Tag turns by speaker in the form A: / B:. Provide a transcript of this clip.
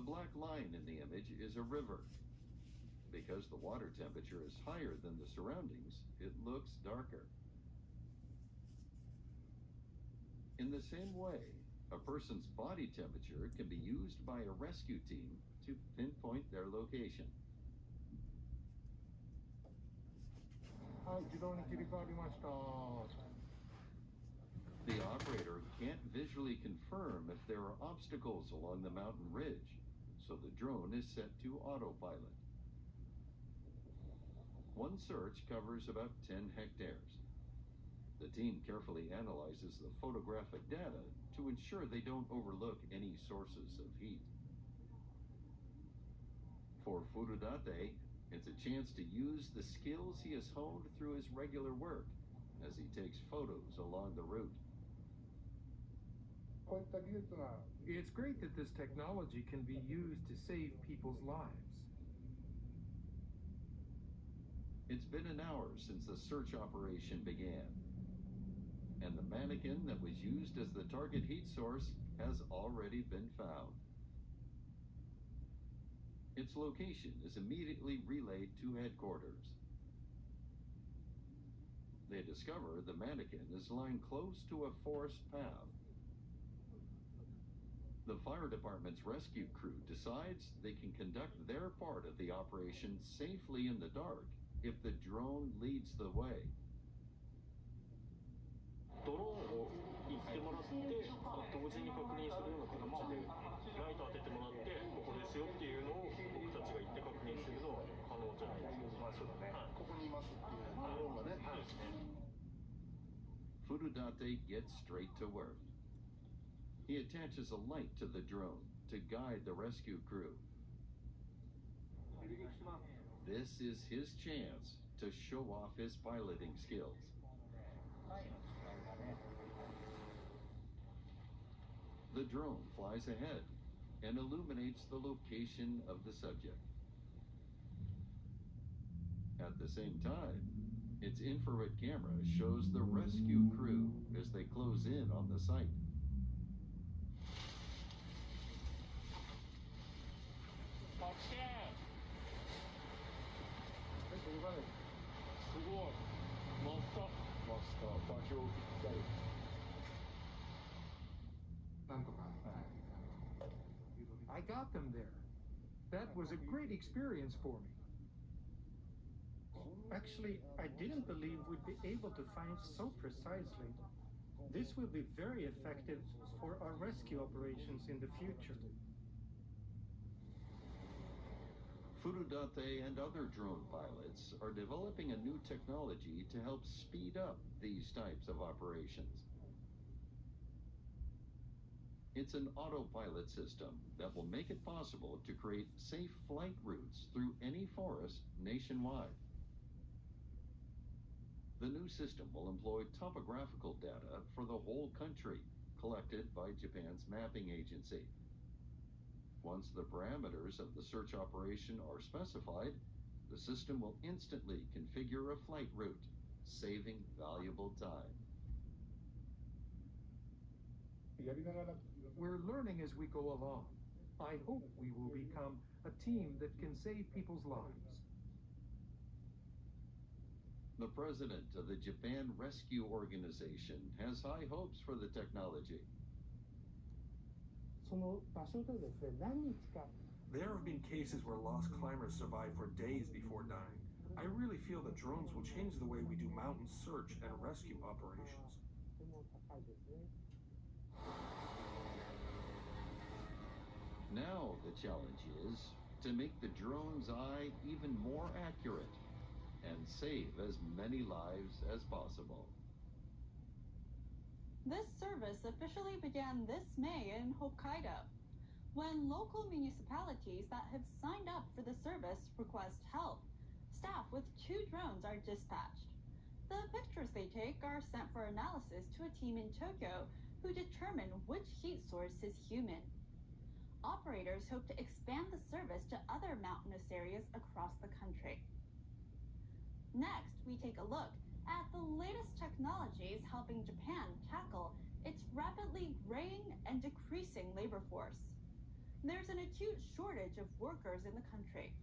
A: black line in the image is a river. Because the water temperature is higher than the surroundings, it looks darker. In the same way, a person's body temperature can be used by a rescue team to pinpoint their location. The operator can't visually confirm if there are obstacles along the mountain ridge, so the drone is set to autopilot. One search covers about 10 hectares. The team carefully analyzes the photographic data to ensure they don't overlook any sources of heat. For Furudate, it's a chance to use the skills he has honed through his regular work as he takes photos along the route.
B: It's great that this technology can be used to save people's lives.
A: It's been an hour since the search operation began, and the mannequin that was used as the target heat source has already been found. Its location is immediately relayed to headquarters. They discover the mannequin is lying close to a forest path. The fire department's rescue crew decides they can conduct their part of the operation safely in the dark if the drone leads the way.
C: ドローンを行ってもらって、同時に確認するような形でライト当ててもらってここですよっていうのを僕たちが行って確認するのは可能じゃないですか。そうだね。ここにいますっていうドローンがね。はい。
A: Furudate gets straight to work. He attaches a light to the drone to guide the rescue crew. This is his chance to show off his piloting skills. The drone flies ahead and illuminates the location of the subject. At the same time, its infrared camera shows the rescue crew as they close in on the site.
B: I got them there. That was a great experience for me.
D: Actually, I didn't believe we'd be able to find so precisely. This will be very effective for our rescue operations in the future.
A: Furudate and other drone pilots are developing a new technology to help speed up these types of operations. It's an autopilot system that will make it possible to create safe flight routes through any forest nationwide. The new system will employ topographical data for the whole country, collected by Japan's mapping agency. Once the parameters of the search operation are specified, the system will instantly configure a flight route, saving valuable time.
B: We're learning as we go along. I hope we will become a team that can save people's lives.
A: The president of the Japan Rescue Organization has high hopes for the technology.
B: There have been cases where lost climbers survive for days before dying. I really feel that drones will change the way we do mountain search and rescue operations.
A: Now the challenge is to make the drone's eye even more accurate and save as many lives as possible.
E: This service officially began this May in Hokkaido, when local municipalities that have signed up for the service request help. Staff with 2 drones are dispatched. The pictures they take are sent for analysis to a team in Tokyo who determine which heat source is human. Operators hope to expand the service to other mountainous areas across the country. Next, we take a look at the latest technologies helping Japan tackle its rapidly graying and decreasing labor force. There's an acute shortage of workers in the country.